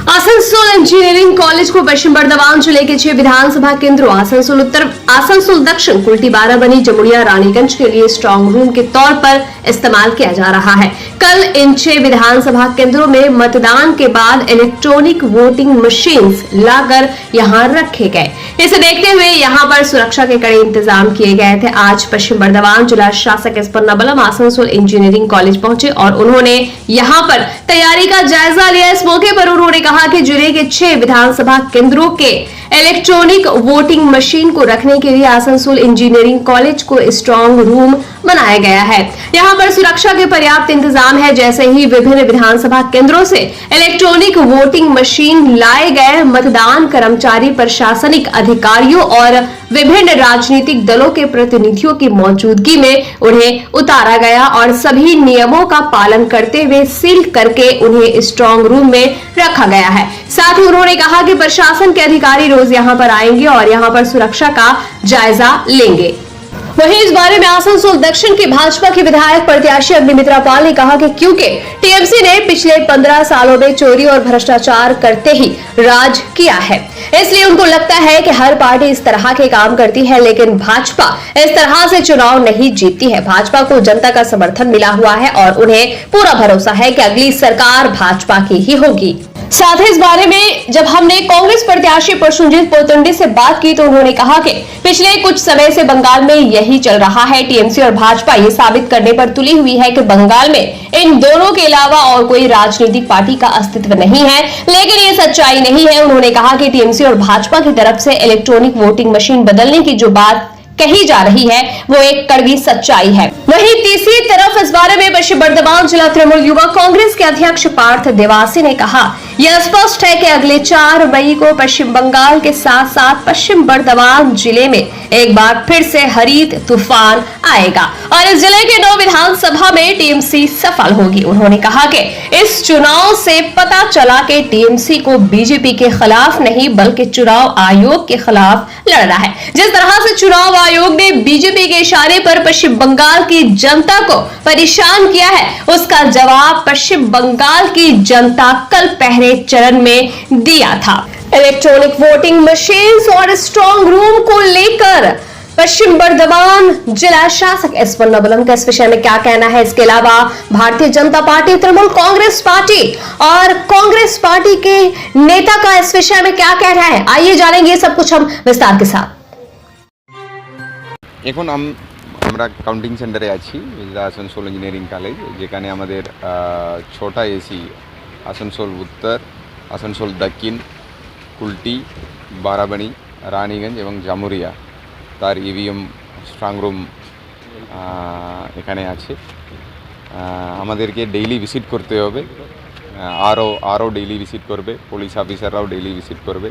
Asansol engineering college को पश्चिम बर्धमान जिले के 6 विधानसभा केंद्रों आसनसोल उत्तर, आसनसोल दक्षिण, कुल्टी, बाराबनी, जमुड़िया, रानीगंज के लिए स्ट्रांग रूम के तौर पर इस्तेमाल किया जा रहा है। कल इन 6 विधानसभा केंद्रों में मतदान के बाद इलेक्ट्रॉनिक वोटिंग मशीन्स लाकर यहां रखे गए। इसे देखते हुए यहां पर सुरक्षा के कड़े इंतजाम किए गए थे। आज पश्चिम बर्धमान जिला शासक एस पन्नाबलम आसनसोल इंजीनियरिंग कॉलेज पहुंचे और उन्होंने यहां पर तैयारी का जायजा लिया। इस मौके पर उन्होंने कहा कि जिले के 6 विधानसभा केंद्रों के इलेक्ट्रॉनिक वोटिंग मशीन को रखने के लिए आसनसोल इंजीनियरिंग कॉलेज को स्ट्रांग रूम बनाया गया है। यहां पर सुरक्षा के पर्याप्त इंतजाम है। जैसे ही विभिन्न विधानसभा केंद्रों से इलेक्ट्रॉनिक वोटिंग मशीन लाए गए, मतदान कर्मचारी, प्रशासनिक अधिकारियों और विभिन्न राजनीतिक दलों के प्रतिनिधियों की मौजूदगी में उन्हें उतारा गया और सभी नियमों का पालन करते हुए सील करके उन्हें स्ट्रांग रूम में रखा गया है। साथ ही उन्होंने कहा कि प्रशासन के अधिकारी रोज यहां पर आएंगे और यहां पर सुरक्षा का जायजा लेंगे। वहीं इस बारे में आसनसोल दक्षिण के भाजपा के विधायक प्रत्याशी अग्निमित्रा पाल ने कहा कि क्योंकि टीएमसी ने पिछले 15 सालों में चोरी और भ्रष्टाचार करते ही राज किया है, इसलिए उनको लगता है कि हर पार्टी इस तरह के काम करती है, लेकिन भाजपा इस तरह से चुनाव नहीं जीतती है। भाजपा को जनता का समर्थन मिला हुआ है और उन्हें पूरा भरोसा है कि अगली सरकार भाजपा की ही होगी। साथ ही इस बारे में जब हमने कांग्रेस प्रत्याशी प्रसूनजीत पोतंडे से बात की तो उन्होंने कहा कि पिछले कुछ समय से बंगाल में यही चल रहा है। टीएमसी और भाजपा ये साबित करने पर तुली हुई है कि बंगाल में इन दोनों के अलावा और कोई राजनीतिक पार्टी का अस्तित्व नहीं है, लेकिन ये सच्चाई नहीं है। उन्होंने कहा कि टीएमसी और भाजपा की तरफ से इलेक्ट्रॉनिक वोटिंग मशीन बदलने की जो बात कही जा रही है वो एक कड़वी सच्चाई है। वहीं तीसरी तरफ इस बारे में पश्चिम बर्धमान जिला तृणमूल युवा कांग्रेस के अध्यक्ष पार्थ देवासी ने कहा, यह स्पष्ट है कि अगले 4 मई को पश्चिम बंगाल के साथ साथ पश्चिम बर्धमान जिले में एक बार फिर से हरित तूफान आएगा और इस जिले के 9 विधानसभा में टीएमसी सफल होगी। उन्होंने कहा कि इस चुनाव से पता चला कि टीएमसी को बीजेपी के खिलाफ नहीं बल्कि चुनाव आयोग के खिलाफ लड़ना है। जिस तरह से चुनाव आयोग ने बीजेपी के इशारे पर पश्चिम बंगाल की जनता को परेशान किया है, उसका जवाब पश्चिम बंगाल की जनता कल पहले चरण में दिया था। इलेक्ट्रॉनिक वोटिंग मशीन्स और स्ट्रांग रूम को लेकर पश्चिम बर्धमान जिला शासक एस पन्नाबलम का इस विषय में क्या कहना है, इसके अलावा भारतीय जनता पार्टी, तृणमूल कांग्रेस पार्टी और कांग्रेस पार्टी के नेता का इस विषय में क्या कहना है, आइए जानेंगे सब कुछ हम विस्तार के साथ। এখন আমরা কাউন্টিং সেন্টারে আছি আসানসোল ইঞ্জিনিয়ারিং কলেজ, যেখানে আমাদের 6টা এসি আসানসোল উত্তর, আসানসোল দক্ষিণ, কুলটি, বারাবানি, রানীগঞ্জ এবং জামুরিয়া তার ইভিএম স্ট্রং রুম এখানে আছে। আমাদেরকে ডেইলি ভিজিট করতে হবে, আরও ডেইলি ভিজিট করবে, পুলিশ অফিসাররাও ডেইলি ভিজিট করবে,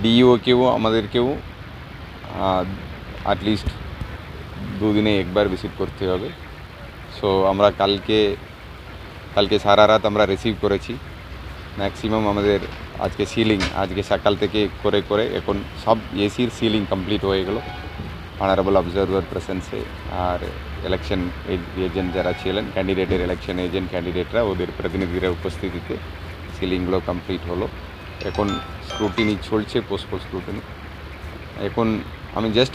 ডিইওকেও আমাদেরকেও অ্যাটলিস্ট 2 দিনে একবার ভিজিট করতে হবে। সো আমরা কালকে সারা রাত আমরা রিসিভ করেছি। ম্যাক্সিমাম আমাদের আজকে সিলিং আজকে সকাল থেকে করে এখন সব এসির সিলিং কমপ্লিট হয়ে গেল অনারেবল অবজারভার প্রেজেন্সে। আর ইলেকশন এজেন্ট যারা ছিলেন, ক্যান্ডিডেটের ইলেকশন এজেন্ট ক্যান্ডিডেটরা ওদের প্রতিনিধিরা উপস্থিতিতে সিলিংগুলো কমপ্লিট হলো। এখন স্ক্রুটিনি চলছে, পোস্ট স্ক্রুটিনি। এখন আমি জাস্ট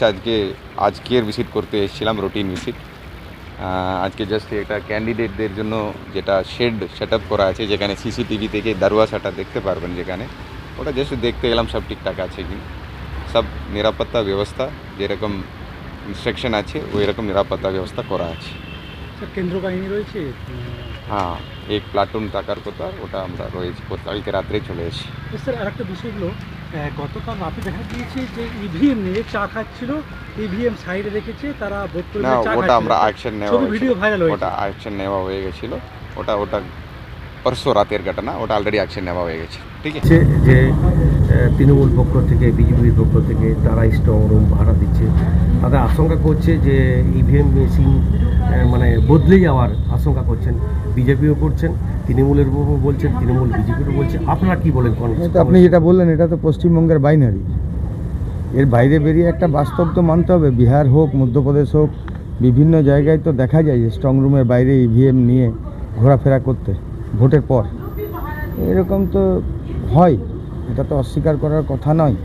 আজকের ভিজিট করতে এসেছিলাম, রুটিন ভিজিট। আজকে জাস্ট এটা ক্যান্ডিডেটদের জন্য যেটা শেড সেট আপ করা আছে, যেখানে সিসিটিভি থেকে দরওয়াজাটা দেখতে পারবেন, যেখানে ওটা জাস্ট দেখতে গেলাম সব ঠিকঠাক আছে কি, সব নিরাপত্তা ব্যবস্থা যেরকম ইনস্ট্রাকশন আছে ওই রকম নিরাপত্তা ব্যবস্থা করা আছে। কেন্দ্র বাহিনী রয়েছে, হ্যাঁ, এক প্লাটুন থাকার কথা, ওটা আমরা রয়েছি, কালকে রাত্রে চলে এসেছি। স্যার আরেকটা বিষয় হলো, গতকাল রাতে দেখা গিয়েছে যে ইভিএম নিয়ে চা খাচ্ছিল, ইভিএম সাইডে রেখেছে, তারা ভোট করে চা খাচ্ছে। ওটা আমরা অ্যাকশন নেওয়া হয়েছিল, ভিডিও ভাইরাল হয়েছে, ওটা অ্যাকশন নেওয়া হয়ে গেছিল। ওটা পরশু রাতের ঘটনা, ওটা অলরেডি অ্যাকশন নেওয়া হয়ে গেছে। ঠিক আছে, যে তৃণমূল পক্ষ থেকে, বিজেপির পক্ষ থেকে তারা স্ট্রং রুম ভাড়া দিচ্ছে, তাদের আশঙ্কা করছে যে ইভিএম মেশিন মানে বদলে যাওয়ার আশঙ্কা করছেন, বিজেপিও করছেন, তৃণমূলের বলছেন, তৃণমূল বিজেপিরও বলছে। আপনারা কি বলেন? আপনি যেটা বললেন এটা তো পশ্চিমবঙ্গের বাইনারি, এর বাইরে বেরিয়ে একটা বাস্তব তো মানতে হবে। বিহার হোক, মধ্যপ্রদেশ হোক, বিভিন্ন জায়গায় তো দেখা যায় যে স্ট্রং রুমের বাইরে ইভিএম নিয়ে ঘোরাফেরা করতে ভোটের পর। এরকম তো হয়, এটা তো অস্বীকার করার কথা নয়।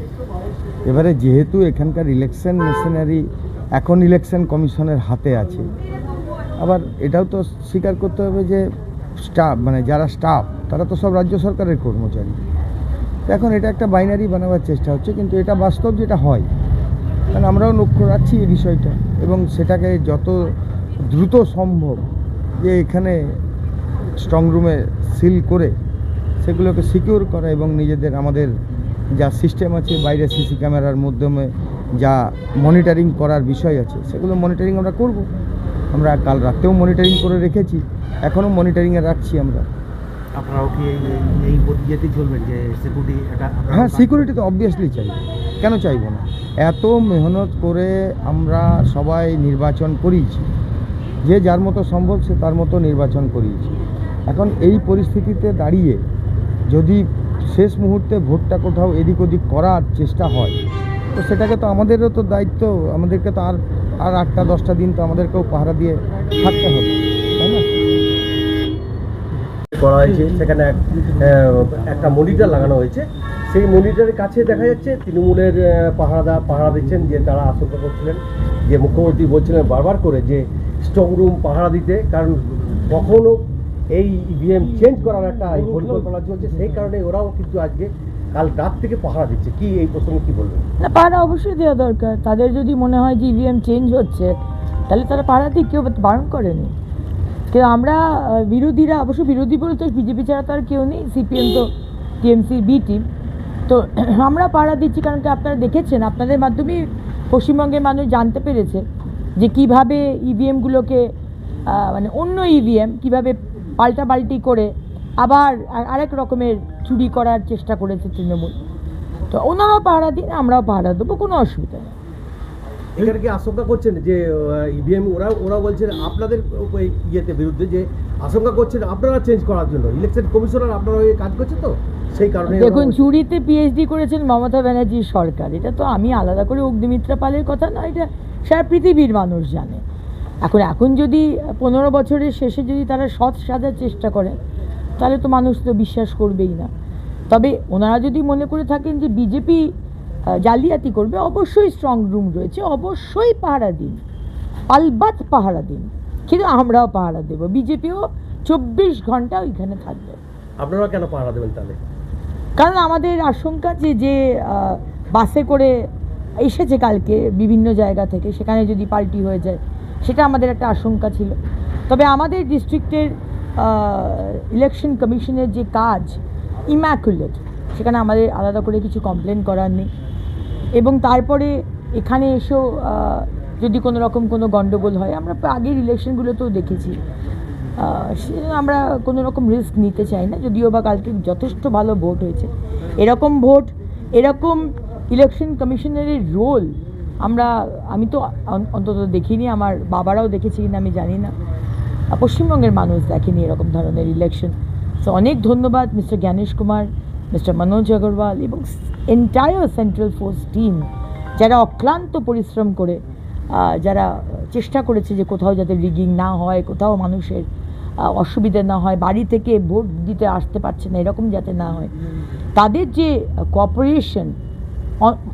এবারে যেহেতু এখানকার ইলেকশন মেশিনারি এখন ইলেকশন কমিশনের হাতে আছে, আবার এটাও তো স্বীকার করতে হবে যে স্টাফ মানে যারা স্টাফ তারা তো সব রাজ্য সরকারের কর্মচারী। এখন এটা একটা বাইনারি বানাবার চেষ্টা হচ্ছে, কিন্তু এটা বাস্তব যেটা হয়, কারণ আমরাও লক্ষ্য রাখছি এই বিষয়টা, এবং সেটাকে যত দ্রুত সম্ভব যে এখানে স্ট্রং রুমে সিল করে সেগুলোকে সিকিউর করা, এবং নিজেদের আমাদের যা সিস্টেম আছে বাইরে সিসি ক্যামেরার মাধ্যমে যা মনিটরিং করার বিষয় আছে সেগুলো মনিটরিং আমরা করব। আমরা কাল রাতেও মনিটরিং করে রেখেছি, এখনও মনিটরিংয়ে রাখছি আমরা। আপনারাও কি এই পদ্ধতিতে চলবেন যে সিকিউরিটি এটা? হ্যাঁ, সিকিউরিটি তো অবভিয়াসলি চাই, কেন চাইবো না? এত মেহনত করে আমরা সবাই নির্বাচন করিয়েছি, যে যার মতো সম্ভব সে তার মতো নির্বাচন করিয়েছি। এখন এই পরিস্থিতিতে দাঁড়িয়ে যদি শেষ মুহূর্তে ভোটটা কোথাও এদিক ওদিক করার চেষ্টা হয়, তো সেটাকে তো আমাদেরও তো দায়িত্ব, আমাদেরকে তো আর 8টা 10টা দিন তো আমাদেরকেও পাহারা দিয়ে থাকতে হবে, তাই না? করা হয়েছে, সেখানে একটা মনিটর লাগানো হয়েছে। সেই মনিটরের কাছে দেখা যাচ্ছে তৃণমূলের পাহারা দিচ্ছেন, যে তারা আশঙ্কা করছিলেন, যে মুখ্যমন্ত্রী বলছিলেন বারবার করে যে স্ট্রং রুম পাহারা দিতে, কারণ কখনো এই ইভিএম চেঞ্জ করার একটা পরিকল্পনা চলছে, সেই কারণে ওরাও কিন্তু আজকে কাল রাত থেকে পাহারা দিচ্ছে। কি এই প্রসঙ্গে কি বলবেন? না, পাহারা অবশ্যই দেওয়া দরকার। তাদের যদি মনে হয় যে ইভিএম চেঞ্জ হচ্ছে, তাহলে তারা পাহারা দিয়ে কেউ বারণ করেনি। কিন্তু আমরা বিরোধীরা, অবশ্য বিরোধী বলতে বিজেপি ছাড়া তো আর কেউ নেই, সিপিএম তো টিএমসি বি টিম, তো আমরা পাহারা দিচ্ছি। কারণ কি আপনারা দেখেছেন, আপনাদের মাধ্যমেই পশ্চিমবঙ্গের মানুষ জানতে পেরেছে যে কীভাবে ইভিএমগুলোকে মানে অন্য ইভিএম কীভাবে পাল্টাপাল্টি করে আবার আরেক রকমের চুরি করার চেষ্টা করেছে তৃণমূল। তো ওনারাও পাহারা দিন, আমরাও পাহারা দেবো, কোনো অসুবিধা নেই। এখানে কি আশঙ্কা করছেন যে ইভিএম ওরা বলছেন আপনাদের ইয়েতে বিরুদ্ধে, যে আশঙ্কা করছেন আপনারা চেঞ্জ করার জন্য, ইলেকশন কমিশনার আপনারা কাজ করছে, তো সেই কারণে দেখুন, চুরিতে পিএইচডি করেছেন মমতা ব্যানার্জির সরকার, এটা তো আমি আলাদা করে অগ্নিমিত্রা পালের কথা নয়, এটা সারা পৃথিবীর মানুষ জানে। এখন যদি 15 বছরের শেষে যদি তারা সৎ সাজার চেষ্টা করে, তাহলে তো মানুষ তো বিশ্বাস করবেই না। তবে ওনারা যদি মনে করে থাকেন যে বিজেপি জালিয়াতি করবে, অবশ্যই স্ট্রং রুম রয়েছে, অবশ্যই পাহারা দিন, আলবাত পাহারা দিন, কিন্তু আমরাও পাহারা দেব, বিজেপিও 24 ঘন্টা ওইখানে থাকবে। আপনারা কেন পাহারা দেবেন তাহলে? কারণ আমাদের আশঙ্কা যে বাসে করে এসেছে কালকে বিভিন্ন জায়গা থেকে, সেখানে যদি পাল্টি হয়ে যায়, সেটা আমাদের একটা আশঙ্কা ছিল। তবে আমাদের ডিস্ট্রিক্টের ইলেকশন কমিশনের যে কাজ ইম্যাকুলেট, সেখানে আমাদের আলাদা করে কিছু কমপ্লেন করার নেই। এবং তারপরে এখানে এসেও যদি কোনো রকম কোনো গণ্ডগোল হয়, আমরা আগের ইলেকশনগুলোতেও দেখেছি, সেজন্য আমরা কোনো রকম রিস্ক নিতে চাই না। যদিও বা কালকে যথেষ্ট ভালো ভোট হয়েছে, এরকম ভোট, এরকম ইলেকশন কমিশনারের রোল আমি তো অন্তত দেখিনি, আমার বাবারাও দেখেছি কিনা আমি জানি না, পশ্চিমবঙ্গের মানুষ দেখেনি এরকম ধরনের ইলেকশন। সো অনেক ধন্যবাদ মিস্টার জ্ঞানেশ কুমার, মিস্টার মনোজ আগরওয়াল এবং এন্টায়ার সেন্ট্রাল ফোর্স টিম, যারা অক্লান্ত পরিশ্রম করে যারা চেষ্টা করেছে যে কোথাও যাতে রিগিং না হয়, কোথাও মানুষের অসুবিধা না হয়, বাড়ি থেকে ভোট দিতে আসতে পারছে না এরকম যাতে না হয়, তাদের যে কোঅপারেশন,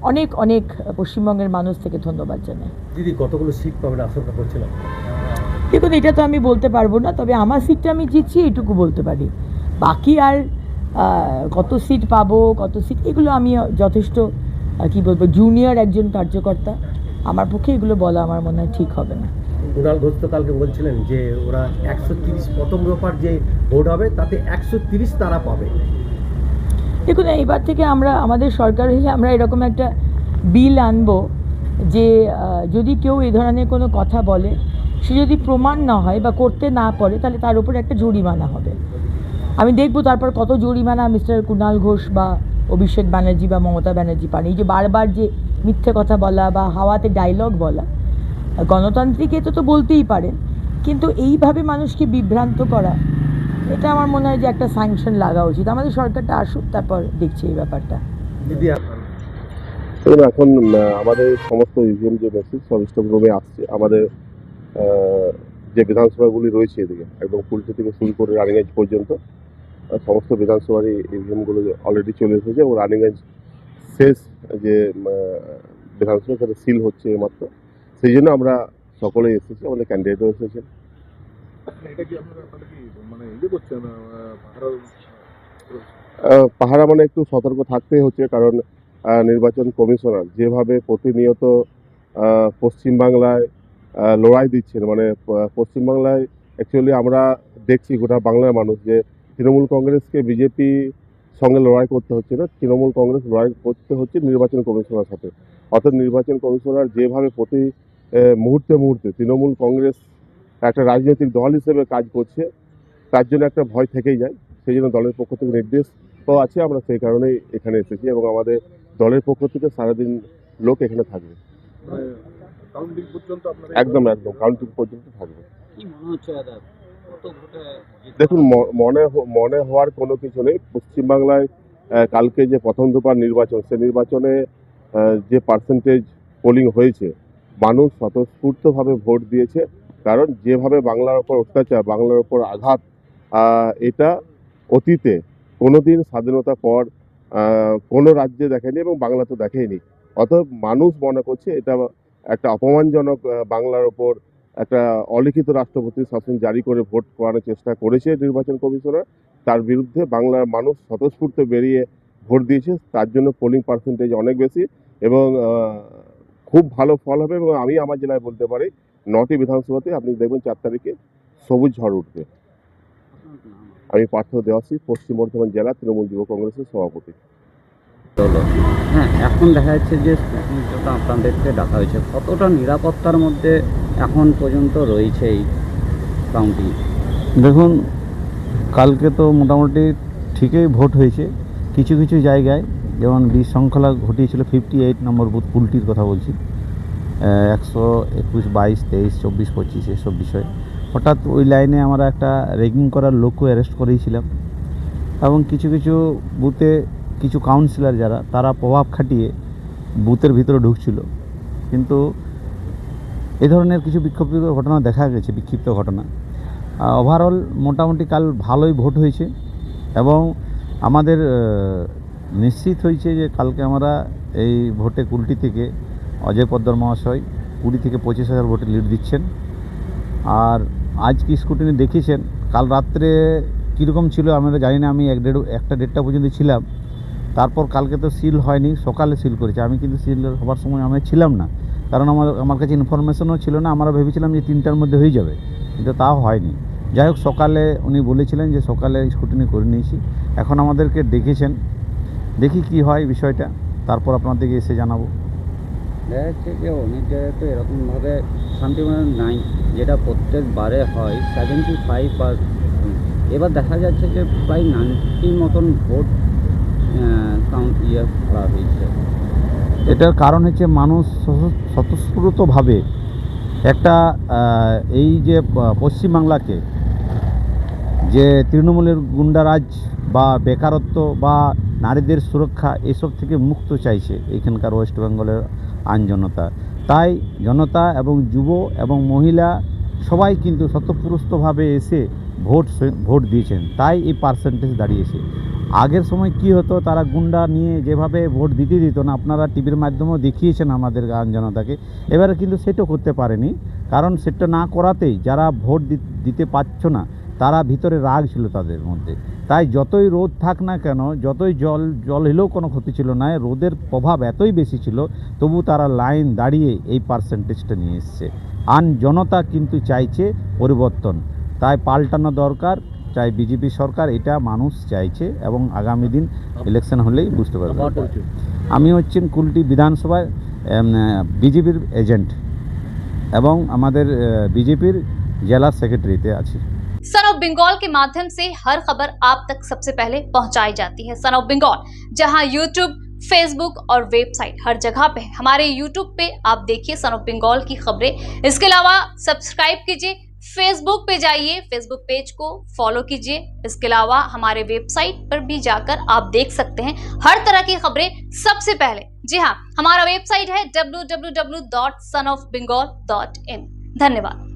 অনেক অনেক পশ্চিমবঙ্গের মানুষ থেকে ধন্যবাদ জানাই। দিদি, কতগুলো সিট পাবেন আশঙ্কা করছিলাম? দেখুন, এটা তো আমি বলতে পারবো না, তবে আমার সিটটা আমি জিতছি এইটুকু বলতে পারি। বাকি আর কত সিট পাবো, কত সিট, এগুলো আমি যথেষ্ট কি বলবো, জুনিয়র একজন কার্যকর্তা, আমার পক্ষে এগুলো বলা আমার মনে হয় ঠিক হবে না। কুণাল ঘোষ তো কালকে বলছিলেন যে ওরা 130 প্রথম দফার যে ভোট হবে তাতে 130 তারা পাবে। দেখুন, এইবার থেকে আমাদের সরকার হলে আমরা এরকম একটা বিল আনবো যে যদি কেউ এই ধরনের কোনো কথা বলে, সে যদি প্রমাণ না হয় বা করতে না পারে, তাহলে তার উপর একটা জরিমানা হবে। আমি দেখবো তারপর কত জরিমানা মিস্টার কুণাল ঘোষ বা অভিষেক ব্যানার্জি বা মমতা ব্যানার্জি পান। এই যে বারবার যে মিথ্যে কথা বলা বা হাওয়াতে ডায়লগ বলা, গণতান্ত্রিক এতে তো বলতেই পারেন, কিন্তু এইভাবে মানুষকে বিভ্রান্ত করা, এটা আমার মনে হয় যে একটা স্যাংশন লাগা উচিত। আমাদের সরকারটা আসুক, তারপর দেখছি এই ব্যাপারটা। দিদি, এখন আমাদের সমস্ত ইভিএম যে মেশিন সব স্ট্রং রুমে আসছে। আমাদের যে বিধানসভাগুলি রয়েছে এদিকে একদম কুলটি থেকে শুরু করে রানিগঞ্জ পর্যন্ত সমস্ত বিধানসভারই ইভিএমগুলো অলরেডি চলে এসেছে এবং রানিগঞ্জ শেষ যে বিধানসভা সেটা সিল হচ্ছে মাত্র, সেই জন্য আমরা সকলেই এসেছি, আমাদের ক্যান্ডিডেটও এসেছেন। পাহারা মানে একটু সতর্ক থাকতেই হচ্ছে, কারণ নির্বাচন কমিশনার যেভাবে প্রতিনিয়ত পশ্চিমবাংলায় লড়াই দিচ্ছেন, মানে পশ্চিমবাংলায় অ্যাকচুয়ালি আমরা দেখছি গোটা বাংলার মানুষ যে তৃণমূল কংগ্রেসকে বিজেপি সঙ্গে লড়াই করতে হচ্ছে না, তৃণমূল কংগ্রেস লড়াই করতে হচ্ছে নির্বাচন কমিশনার সাথে। অর্থাৎ নির্বাচন কমিশনার যেভাবে প্রতি মুহূর্তে মুহূর্তে তৃণমূল কংগ্রেস একটা রাজনৈতিক দল হিসেবে কাজ করছে, তার জন্য একটা ভয় থেকেই যায়। সেই জন্য দলের পক্ষ থেকে নির্দেশ তো আছে, আমরা সেই কারণেই এখানে এসেছি এবং আমাদের দলের পক্ষ থেকে সারাদিন লোক এখানে থাকবে, একদম একদম কাউন্টিং পর্যন্ত থাকবে। দেখুন, মনে হওয়ার কোনো কিছু নেই। পশ্চিমবাংলায় কালকে যে প্রথম দফার নির্বাচন, সে নির্বাচনে যে পার্সেন্টেজ পোলিং হয়েছে, মানুষ স্বতঃস্ফূর্তভাবে ভোট দিয়েছে। কারণ যেভাবে বাংলার ওপর অত্যাচার, বাংলার ওপর আঘাত, এটা অতীতে কোনোদিন স্বাধীনতা পর কোনো রাজ্যে দেখেনি এবং বাংলা তো দেখেইনি। অতএব মানুষ মনে করছে এটা একটা অপমানজনক, বাংলার ওপর একটা অলিখিত রাষ্ট্রপতি শাসন জারি করে ভোট করানোর চেষ্টা করেছে নির্বাচন কমিশনার। তার বিরুদ্ধে বাংলার মানুষ স্বতঃস্ফূর্ত বেরিয়ে ভোট দিয়েছে, তার জন্য পোলিং পার্সেন্টেজ অনেক বেশি এবং খুব ভালো ফল হবে। এবং আমি আমার জেলায় বলতে পারি 9টি বিধানসভাতে আপনি দেখবেন 4 তারিখে সবুজ ঝড় উঠবে। আমি পার্থ দেওয়াসী, পশ্চিম বর্ধমান জেলা তৃণমূল যুব কংগ্রেসের সভাপতি। হ্যাঁ, এখন দেখা যাচ্ছে যে যেটা আপনাদেরকে ডাকা হয়েছে, কতটা নিরাপত্তার মধ্যে এখন পর্যন্ত রয়েছে এই কাউন্টি? দেখুন, কালকে তো মোটামুটি ঠিকই ভোট হয়েছে। কিছু কিছু জায়গায় যেমন বিশৃঙ্খলা ঘটিয়েছিল, 58 নম্বর বুথ কুলটির কথা বলছি, 121, 22, 23, 24, 25 এসব বিষয়। হঠাৎ ওই লাইনে আমরা একটা রেগিং করার লোককে অ্যারেস্ট করেছিলাম এবং কিছু কিছু বুথে কিছু কাউন্সিলর যারা, তারা প্রভাব খাটিয়ে বুথের ভিতরে ঢুকছিল। কিন্তু এ ধরনের কিছু বিক্ষিপ্ত ঘটনা দেখা গেছে, বিক্ষিপ্ত ঘটনা। ওভারঅল মোটামুটি কাল ভালোই ভোট হয়েছে এবং আমাদের নিশ্চিত হয়েছে যে কালকে আমরা এই ভোটে কুলটি থেকে অজয় পদ্মর মহাশয় 20 থেকে 25,000 ভোটে লিড দিচ্ছেন। আর আজ কি স্কুটিনি দেখিয়েছেন, কাল রাত্রে কীরকম ছিল আমরা জানি না, আমি 1-1:30 পর্যন্ত ছিলাম। তারপর কালকে তো সিল হয়নি, সকালে সিল করেছে। আমি কিন্তু সিল হবার সময় আমি ছিলাম না, কারণ আমার কাছে ইনফরমেশনও ছিল না। আমরা ভেবেছিলাম যে 3টার মধ্যে হয়ে যাবে, কিন্তু তাও হয়নি। যাই হোক, সকালে উনি বলেছিলেন যে সকালে স্কুটিনি করে নিয়েছি। এখন আমাদেরকে ডেকেছেন, দেখি কি হয় বিষয়টা, তারপর আপনাদেরকে এসে জানাবো। দেখা যাচ্ছে যে অনেক জায়গায় তো এরকমভাবে শান্তিপূর্ণ নাই, যেটা প্রত্যেকবারে হয় 75%। এবার দেখা যাচ্ছে যে প্রায় 90 মতন ভোট করা হয়েছে। এটার কারণ হচ্ছে মানুষ স্বতঃস্ফূর্তভাবে একটা এই যে পশ্চিমবাংলাকে যে তৃণমূলের গুন্ডারাজ বা বেকারত্ব বা নারীদের সুরক্ষা এসব থেকে মুক্ত চাইছে এখানকার ওয়েস্ট বেঙ্গলের আইন জনতা। তাই জনতা এবং যুব এবং মহিলা সবাই কিন্তু স্বতঃস্ফূর্তভাবে এসে ভোট দিয়েছেন, তাই এই পার্সেন্টেজ দাঁড়িয়েছে। আগের সময় কি হতো, তারা গুন্ডা নিয়ে যেভাবে ভোট দিত না, আপনারা টিভির মাধ্যমেও দেখিয়েছেন আমাদের আইন জনতাকে। এবারে কিন্তু সেটা করতে পারেনি, কারণ সেটা না করাতেই যারা ভোট দিতে পারছ না, তারা ভিতরে রাগ ছিল তাদের মধ্যে। তাই যতই রোদ থাক না কেন, যতই জল হলেও কোনো ক্ষতি ছিল না, রোদের প্রভাব এতই বেশি ছিল, তবু তারা লাইন দাঁড়িয়ে এই পার্সেন্টেজটা নিয়ে এসছে। আইন জনতা কিন্তু চাইছে পরিবর্তন, তাই পাল্টানো দরকার, চাই বিজেপি সরকার, এটা মানুষ চাইছে এবং আগামী দিন ইলেকশন হলেই বুঝতে পারবে। আমি হচ্ছেন কুলটি বিধানসভায় বিজেপির এজেন্ট এবং আমাদের বিজেপির জেলা সেক্রেটারিতে আছি। सन ऑफ बंगाल के माध्यम से हर खबर आप तक सबसे पहले पहुंचाई जाती है। सन ऑफ बंगाल जहां यूट्यूब, फेसबुक और वेबसाइट हर जगह पे है। हमारे यूट्यूब पे आप देखिए सन ऑफ बंगाल की खबरें। इसके अलावा सब्सक्राइब कीजिए, फेसबुक पे जाइए, फेसबुक पेज को फॉलो कीजिए। इसके अलावा हमारे वेबसाइट पर भी जाकर आप देख सकते हैं हर तरह की खबरें सबसे पहले। जी हाँ, हमारा वेबसाइट है www.sonofbengal.in। धन्यवाद।